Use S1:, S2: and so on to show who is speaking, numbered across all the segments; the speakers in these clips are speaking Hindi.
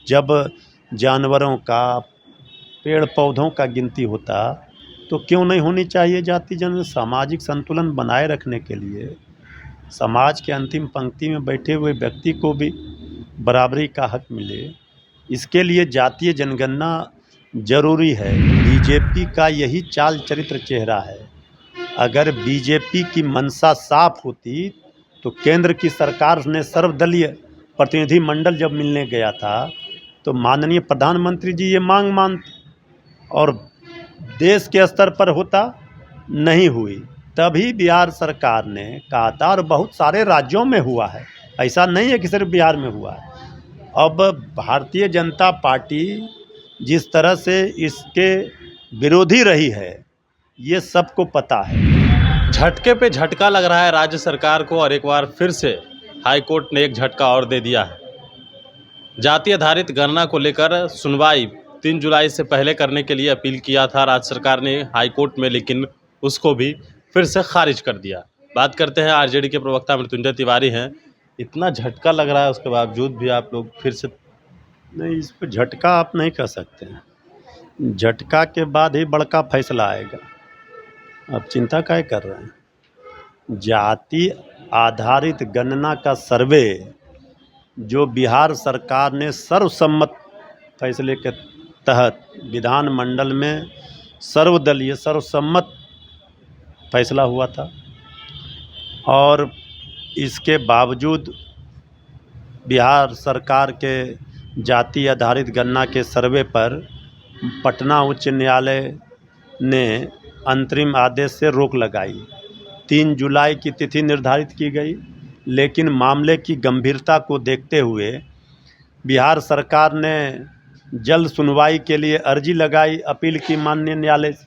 S1: जब जानवरों का, पेड़ पौधों का गिनती होता तो क्यों नहीं होनी चाहिए जाति जन? सामाजिक संतुलन बनाए रखने के लिए समाज के अंतिम पंक्ति में बैठे हुए व्यक्ति को भी बराबरी का हक मिले, इसके लिए जातीय जनगणना जरूरी है। बीजेपी का यही चाल चरित्र चेहरा है। अगर बीजेपी की मंशा साफ होती तो केंद्र की सरकार ने सर्वदलीय प्रतिनिधि मंडल जब मिलने गया था तो माननीय प्रधानमंत्री जी ये मांग मानते और देश के स्तर पर होता, नहीं हुई। तभी बिहार सरकार ने कहा था, और बहुत सारे राज्यों में हुआ है, ऐसा नहीं है कि सिर्फ बिहार में हुआ है। अब भारतीय जनता पार्टी जिस तरह से इसके विरोधी रही है ये सबको पता है।
S2: झटके पे झटका लग रहा है राज्य सरकार को, और एक बार फिर से हाई कोर्ट ने एक झटका और दे दिया है। जाति आधारित गणना को लेकर सुनवाई 3 जुलाई से पहले करने के लिए अपील किया था राज्य सरकार ने हाई कोर्ट में, लेकिन उसको भी फिर से खारिज कर दिया। बात करते हैं आरजेडी के प्रवक्ता मृत्युंजय तिवारी हैं। इतना झटका लग रहा है उसके बावजूद भी आप लोग फिर से
S1: नहीं, इस पर झटका आप नहीं कह सकते हैं। झटका के बाद ही बड़का फैसला आएगा। आप चिंता काहे कर रहे हैं? जाति आधारित गणना का सर्वे जो बिहार सरकार ने सर्वसम्मत फैसले के तहत विधानमंडल में सर्वदलीय सर्वसम्मत फैसला हुआ था, और इसके बावजूद बिहार सरकार के जाति आधारित गणना के सर्वे पर पटना उच्च न्यायालय ने अंतरिम आदेश से रोक लगाई। 3 जुलाई की तिथि निर्धारित की गई, लेकिन मामले की गंभीरता को देखते हुए बिहार सरकार ने जल्द सुनवाई के लिए अर्जी लगाई, अपील की माननीय न्यायालय से,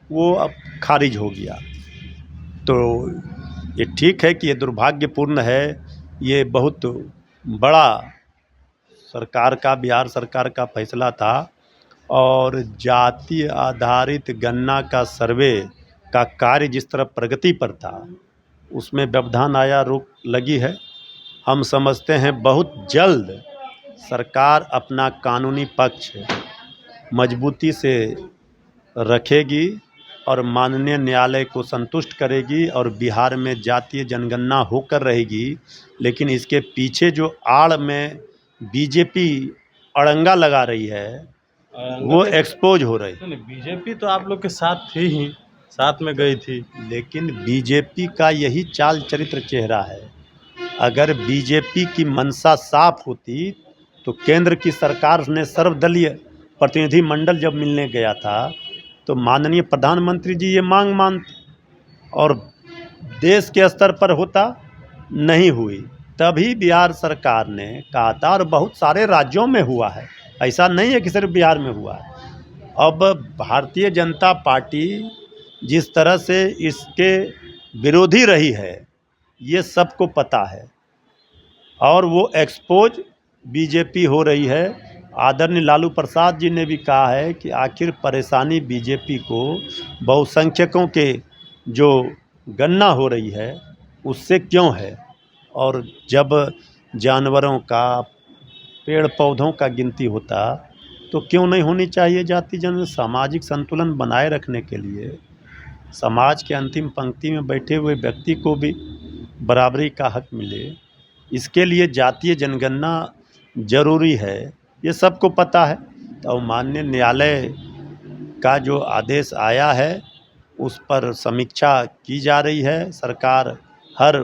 S1: वो अब खारिज हो गया। तो ये ठीक है कि ये दुर्भाग्यपूर्ण है, ये बहुत बड़ा बिहार सरकार का फैसला था, और जाति आधारित गणना का सर्वे का कार्य जिस तरह प्रगति पर था उसमें व्यवधान आया, रोक लगी है। हम समझते हैं बहुत जल्द सरकार अपना कानूनी पक्ष मजबूती से रखेगी और माननीय न्यायालय को संतुष्ट करेगी, और बिहार में जातीय जनगणना होकर रहेगी। लेकिन इसके पीछे जो आड़ में बीजेपी अड़ंगा लगा रही है वो एक्सपोज हो रही है।
S2: बीजेपी तो आप लोग के साथ थी ही, साथ में गई थी,
S1: लेकिन बीजेपी का यही चाल चरित्र चेहरा है। अगर बीजेपी की मंशा साफ होती तो केंद्र की सरकार ने सर्वदलीय प्रतिनिधि मंडल जब मिलने गया था तो माननीय प्रधानमंत्री जी ये मांग मानते और देश के स्तर पर होता, नहीं हुई। तभी बिहार सरकार ने कहा था, और बहुत सारे राज्यों में हुआ है, ऐसा नहीं है कि सिर्फ बिहार में हुआ है। अब भारतीय जनता पार्टी जिस तरह से इसके विरोधी रही है ये सबको पता है, और वो एक्सपोज बीजेपी हो रही है। आदरणीय लालू प्रसाद जी ने भी कहा है कि आखिर परेशानी बीजेपी को बहुसंख्यकों के जो गणना हो रही है उससे क्यों है, और जब जानवरों का, पेड़ पौधों का गिनती होता तो क्यों नहीं होनी चाहिए जाति जन? सामाजिक संतुलन बनाए रखने के लिए समाज के अंतिम पंक्ति में बैठे हुए व्यक्ति को भी बराबरी का हक मिले, इसके लिए जातीय जनगणना जरूरी है, ये सबको पता है। तो माननीय न्यायालय का जो आदेश आया है उस पर समीक्षा की जा रही है। सरकार हर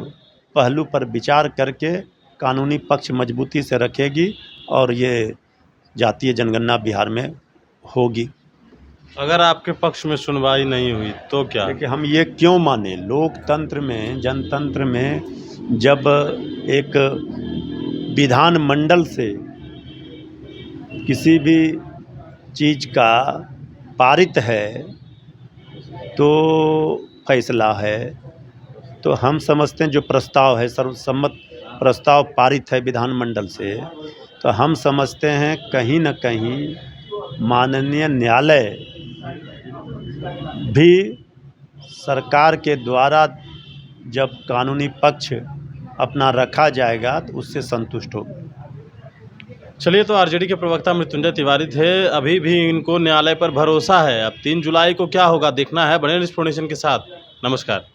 S1: पहलू पर विचार करके कानूनी पक्ष मजबूती से रखेगी और ये जातीय जनगणना बिहार में होगी।
S2: अगर आपके पक्ष में सुनवाई नहीं हुई तो क्या?
S1: देखिए, हम ये क्यों माने? लोकतंत्र में, जनतंत्र में जब एक विधानमंडल से किसी भी चीज़ का पारित है तो फैसला है, तो हम समझते हैं जो प्रस्ताव है, सर्वसम्मत प्रस्ताव पारित है विधानमंडल से, तो हम समझते हैं कहीं न कहीं माननीय न्यायालय भी सरकार के द्वारा जब कानूनी पक्ष अपना रखा जाएगा तो उससे संतुष्ट होगा।
S2: चलिए, तो आरजेडी के प्रवक्ता मृत्युंजय तिवारी थे। अभी भी इनको न्यायालय पर भरोसा है। अब 3 जुलाई को क्या होगा देखना है। बने रहिए इस इन्फॉर्मेशन के साथ। नमस्कार।